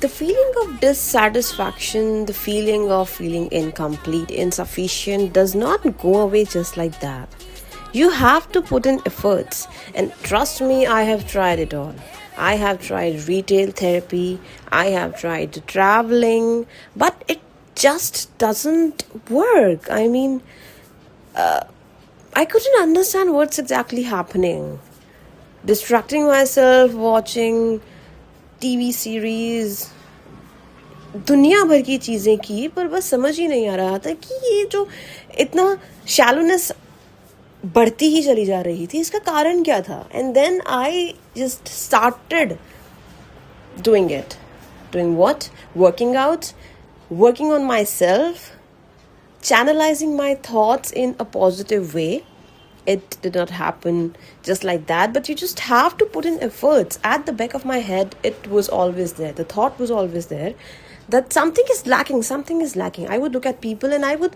The feeling of dissatisfaction, the feeling of feeling incomplete, insufficient does not go away just like that. You have to put in efforts, and trust me, I have tried it all. I have tried retail therapy, I have tried traveling, but it just doesn't work. I mean, I couldn't understand what's exactly happening. Distracting myself, watching TV series, दुनिया भर की चीज़ें की, पर बस समझ ही नहीं आ रहा था कि ये जो इतना शैलोनेस बढ़ती ही चली जा रही थी, इसका कारण क्या था. And then I just started doing it. Doing what? Working out, working on myself, channelizing my thoughts in a positive way. It did not happen just like that, but you just have to put in efforts. At the back of my head, it was always there. The thought was always there that something is lacking, something is lacking. I would look at people and I would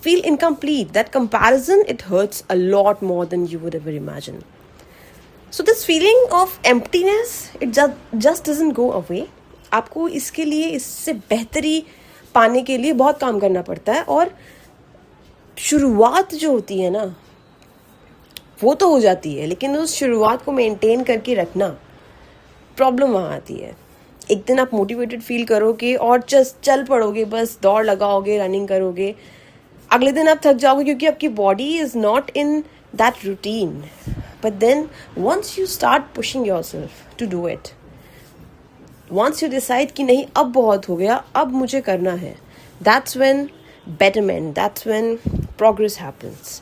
feel incomplete. That comparison, it hurts a lot more than you would ever imagine. So this feeling of emptiness, it just doesn't go away. आपको इसके लिए, इससे बेहतरी पाने के लिए बहुत काम करना पड़ता है. और शुरुआत जो होती है ना, वो तो हो जाती है, लेकिन उस शुरुआत को मेंटेन करके रखना, प्रॉब्लम वहाँ आती है. एक दिन आप मोटिवेटेड फील करोगे और जस्ट चल पड़ोगे, बस दौड़ लगाओगे, रनिंग करोगे. अगले दिन आप थक जाओगे क्योंकि आपकी body is not in that routine. But then once you start pushing yourself to do it, once you decide कि नहीं अब बहुत हो गया, अब मुझे करना है, that's when betterment, that's when progress happens.